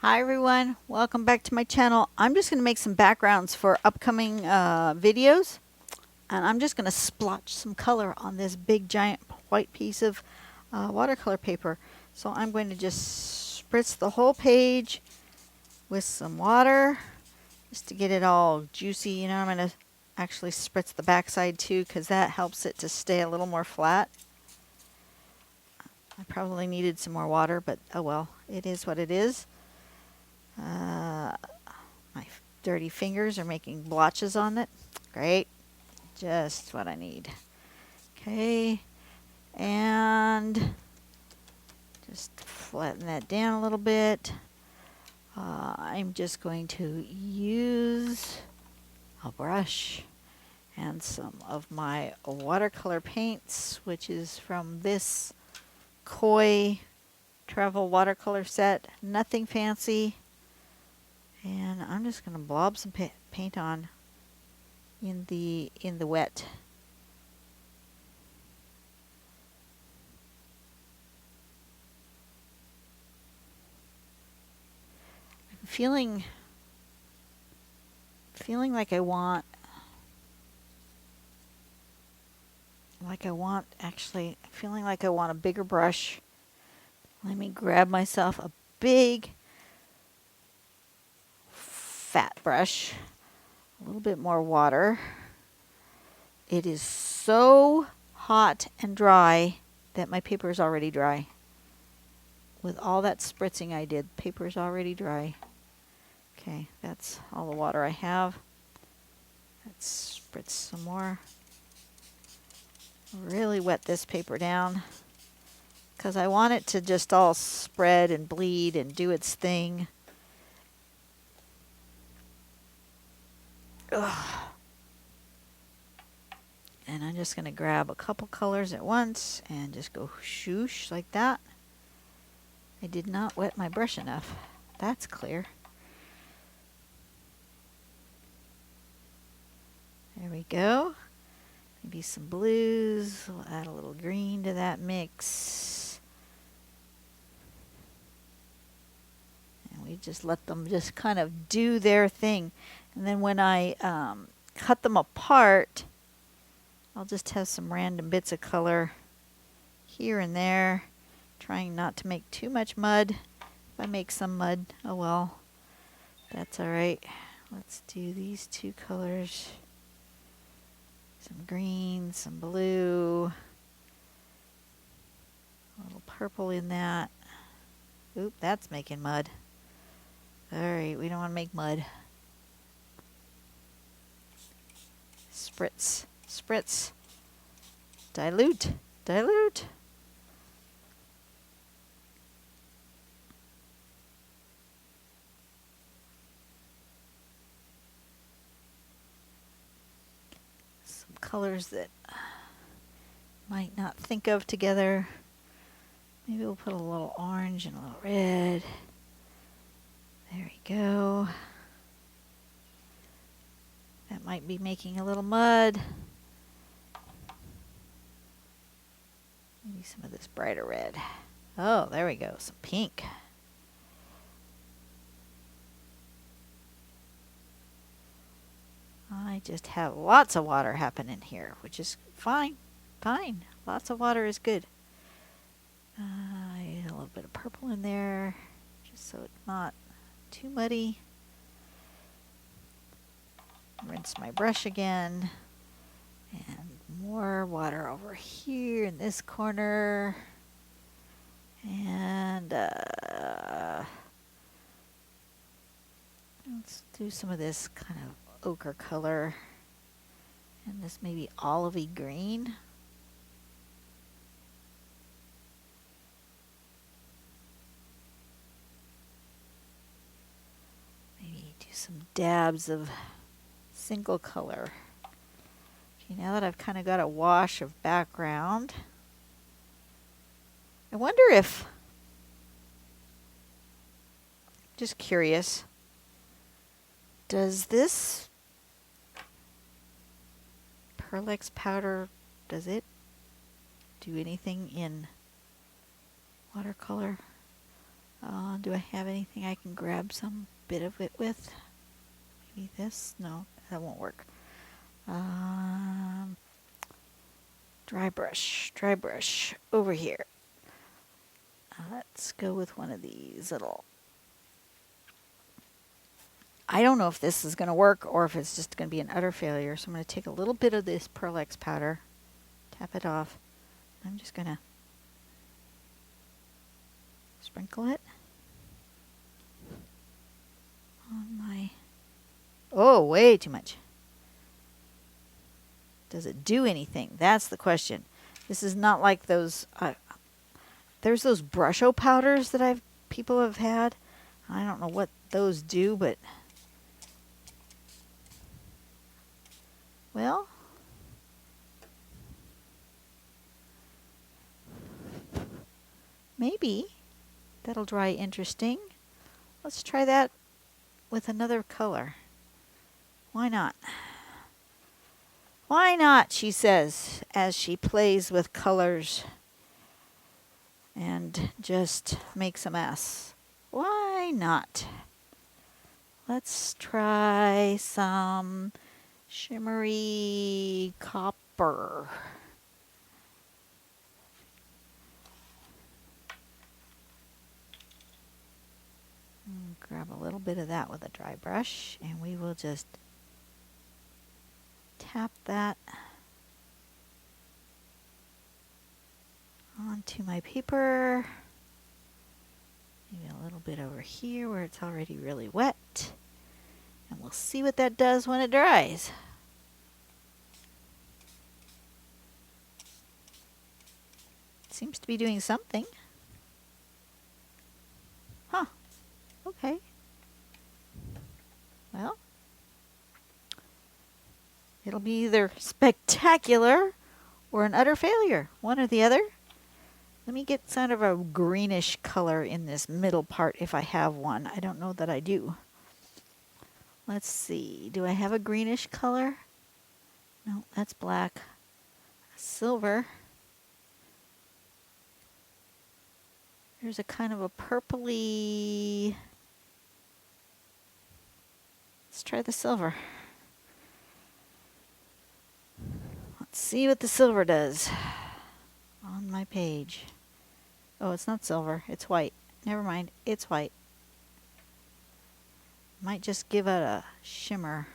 Hi everyone, welcome back to my channel. I'm just going to make some backgrounds for upcoming videos, and I'm just going to splotch some color on this big giant white piece of watercolor paper. So I'm going to just spritz the whole page with some water just to get it all juicy. You know, I'm going to actually spritz the back side too because that helps it to stay a little more flat. I probably needed some more water, but oh well, it is what it is. My dirty fingers are making blotches on it. Great. Just what I need. Okay. And just flatten that down a little bit. I'm just going to use a brush and some of my watercolor paints, which is from this Koi travel watercolor set. Nothing fancy. And I'm just going to blob some paint on in the wet. I'm feeling like I want feeling like I want a bigger brush. Let me grab myself a big fat brush, a little bit more water. It is so hot and dry that my paper is already dry. With all that spritzing I did, paper is already dry. Okay, that's all the water I have. Let's spritz some more. Really wet this paper down because I want it to just all spread and bleed and do its thing. Ugh. And I'm just going to grab a couple colors at once and just go shoosh like that. I did not wet my brush enough. That's clear. There we go. Maybe some blues. We'll add a little green to that mix. And we just let them just kind of do their thing. And then when I cut them apart, I'll just have some random bits of color here and there, trying not to make too much mud. If I make some mud, oh well, that's all right. Let's do these two colors. Some green, some blue, a little purple in that. Oop, that's making mud. All right, we don't want to make mud. Spritz, spritz. Dilute, dilute. Some colors that might not think of together. Maybe we'll put a little orange and a little red. There we go. That might be making a little mud. Maybe some of this brighter red. Oh, there we go. Some pink. I just have lots of water happening here, which is fine. Fine. Lots of water is good. I need a little bit of purple in there, just so it's not too muddy. Rinse my brush again. And more water over here in this corner. And let's do some of this kind of ochre color. And this maybe olivey green. Maybe do some dabs of single color. Okay, now that I've kind of got a wash of background, I wonder if, just curious, does this Perlex powder, does it do anything in watercolor? Do I have anything I can grab some bit of it with? Maybe this? No, that won't work. Dry brush over here. Let's go with one of these little. I don't know if this is going to work or if it's just going to be an utter failure. So I'm going to take a little bit of this Pearl-Ex powder, tap it off. I'm just going to sprinkle it on my. Oh, way too much. Does it do anything? That's the question. This is not like those. There's those Brusho powders that people have had. I don't know what those do, but well, maybe that'll dry interesting. Let's try that with another color. Why not? Why not, she says, as she plays with colors and just makes a mess. Why not? Let's try some shimmery copper. Grab a little bit of that with a dry brush, and we will just tap that onto my paper. Maybe a little bit over here where it's already really wet. And we'll see what that does when it dries. It seems to be doing something. Huh. Okay. Well, it'll be either spectacular or an utter failure. One or the other. Let me get kind of a greenish color in this middle part if I have one. I don't know that I do. Let's see. Do I have a greenish color? No, that's black. Silver. There's a kind of a purpley. Let's try the silver. Let's see what the silver does on my page. Oh, it's not silver. It's white. Never mind. It's white. Might just give it a shimmer.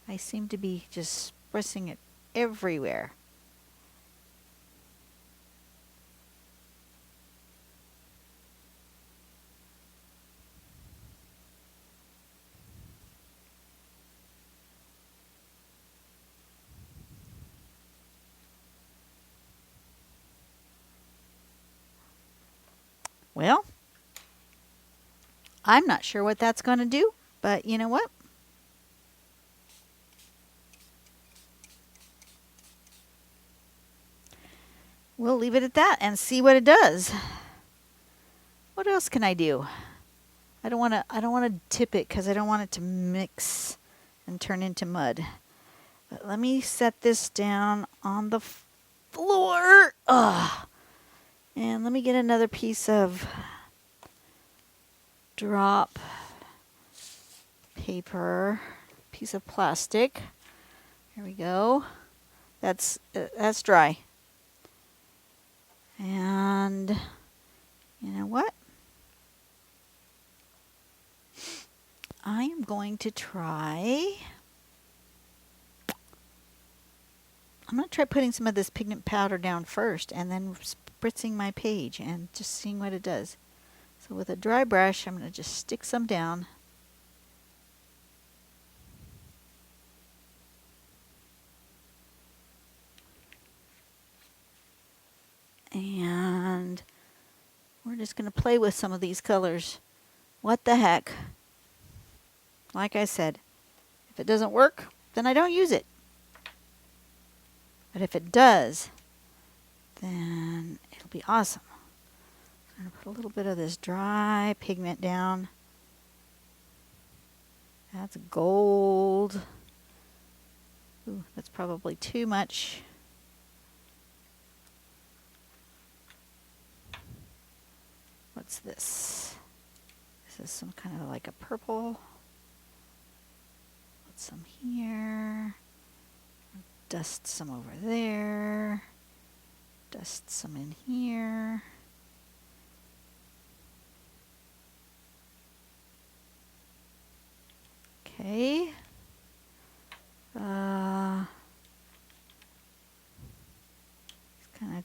I seem to be just spritzing it everywhere. Well, I'm not sure what that's going to do, but you know what? We'll leave it at that and see what it does. What else can I do? I don't want to tip it because I don't want it to mix and turn into mud. But let me set this down on the floor. Ugh. And let me get another piece of drop paper, piece of plastic. Here we go. That's dry. And you know what? I am going to try. I'm going to try putting some of this pigment powder down first and then spritzing my page and just seeing what it does. So with a dry brush, I'm going to just stick some down. And we're just going to play with some of these colors. What the heck? Like I said, if it doesn't work, then I don't use it. But if it does, then it'll be awesome. I'm going to put a little bit of this dry pigment down. That's gold. Ooh, that's probably too much. What's this? This is some kind of like a purple. Put some here. Dust some over there. Dust some in here. Okay. Kind of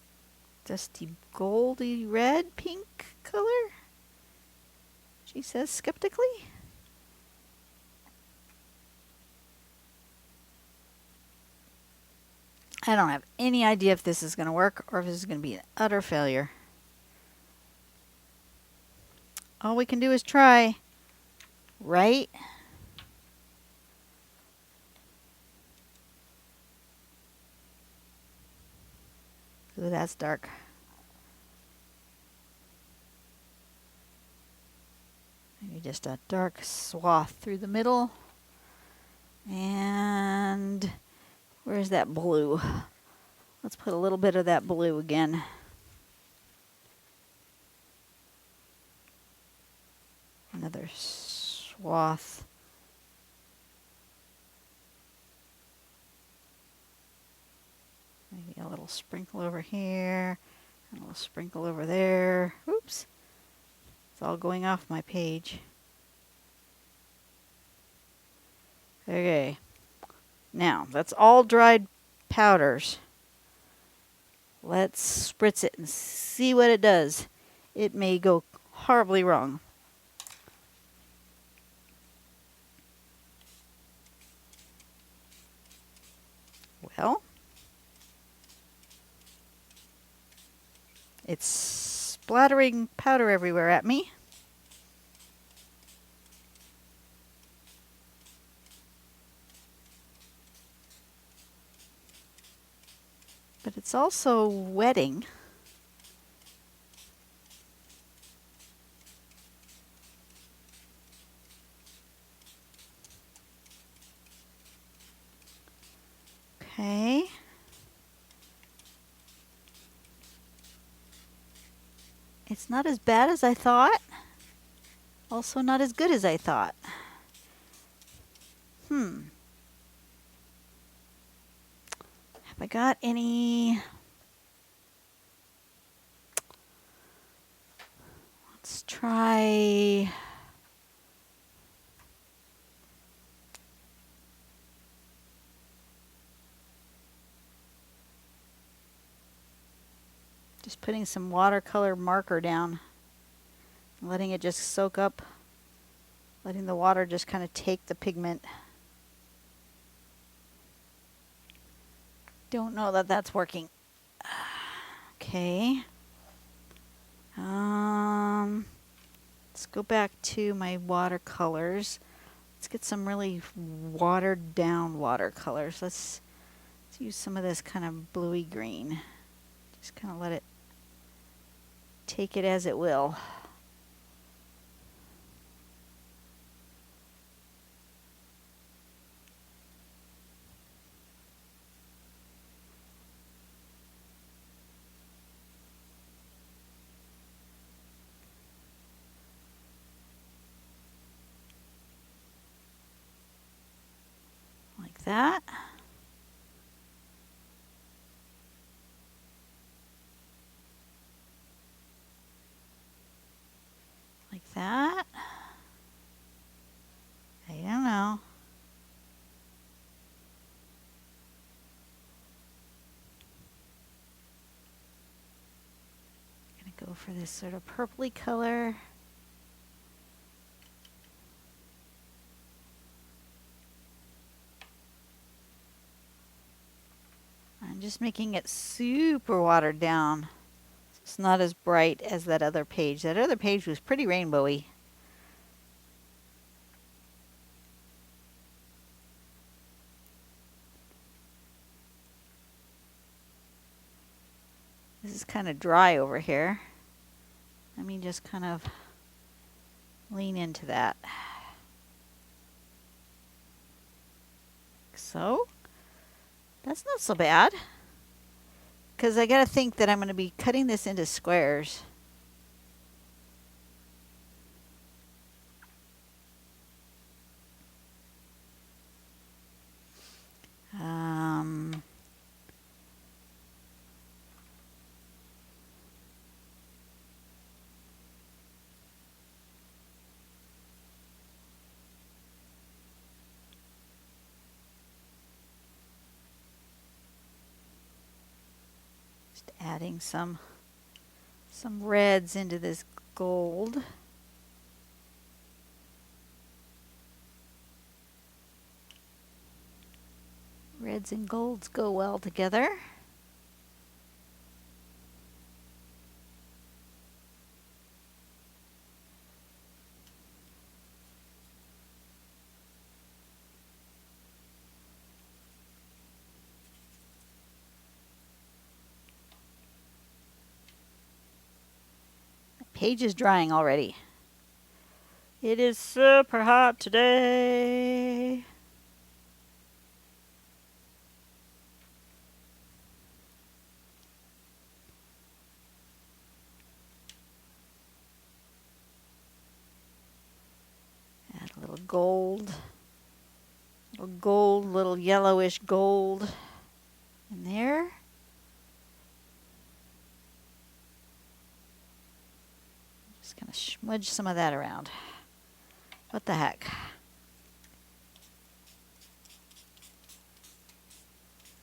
dusty goldy red pink color, she says skeptically. I don't have any idea if this is going to work or if this is going to be an utter failure. All we can do is try, right? Ooh, that's dark. Maybe just a dark swath through the middle. And where's that blue? Let's put a little bit of that blue again. Another swath. Maybe a little sprinkle over here, and a little sprinkle over there. Oops. It's all going off my page. Okay. Now, that's all dried powders. Let's spritz it and see what it does. It may go horribly wrong. Well, it's splattering powder everywhere at me. But it's also wetting. Okay. It's not as bad as I thought. Also not as good as I thought. Have I got any? Let's try. Just putting some watercolor marker down, letting it just soak up, letting the water just kind of take the pigment. Don't know that that's working. Okay. Let's go back to my watercolors. Let's get some really watered down watercolors. Let's use some of this kind of bluey green. Just kind of let it take it as it will. Like that. Like that. I don't know. I'm gonna go for this sort of purpley color. I'm just making it super watered down. It's not as bright as that other page. That other page was pretty rainbowy. This is kind of dry over here. Let me just kind of lean into that. So, that's not so bad. Because I got to think that I'm going to be cutting this into squares. Adding some reds into this gold. Reds and golds go well together. The page is drying already. It is super hot today. Add a little gold. Little yellowish gold in there. Just gonna smudge some of that around. What the heck?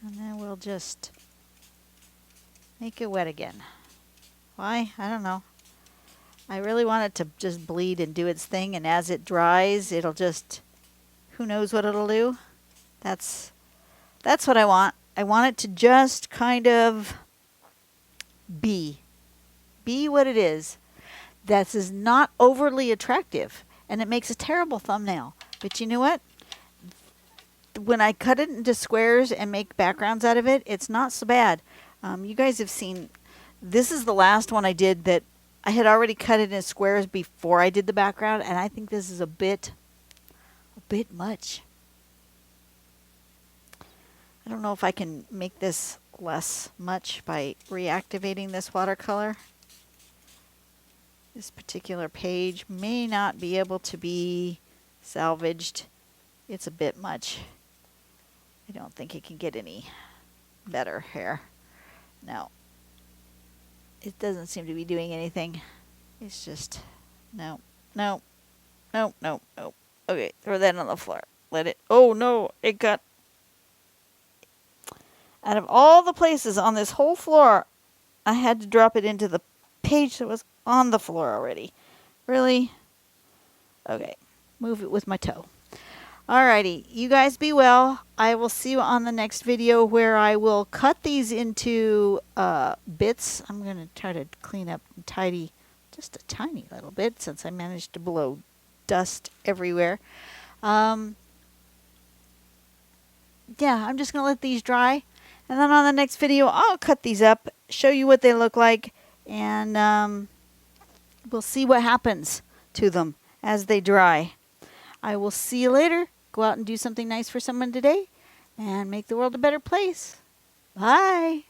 And then we'll just make it wet again. Why? I don't know. I really want it to just bleed and do its thing, and as it dries, it'll just, who knows what it'll do. That's what I want. I want it to just kind of be what it is. This is not overly attractive, and it makes a terrible thumbnail. But you know what? When I cut it into squares and make backgrounds out of it, it's not so bad. You guys have seen, this is the last one I did that I had already cut it in squares before I did the background, and I think this is a bit much. I don't know if I can make this less much by reactivating this watercolor. This particular page may not be able to be salvaged. It's a bit much. I don't think it can get any better here. No. It doesn't seem to be doing anything. It's just, no. Okay, throw that on the floor. Let it, oh no, it got, out of all the places on this whole floor, I had to drop it into the page that was on the floor already. Really? Okay, move it with my toe. Alrighty, you guys be well. I will see you on the next video where I will cut these into bits. I'm going to try to clean up and tidy just a tiny little bit since I managed to blow dust everywhere. Yeah, I'm just going to let these dry. And then on the next video, I'll cut these up, show you what they look like, and we'll see what happens to them as they dry. I will see you later. Go out and do something nice for someone today and make the world a better place. Bye.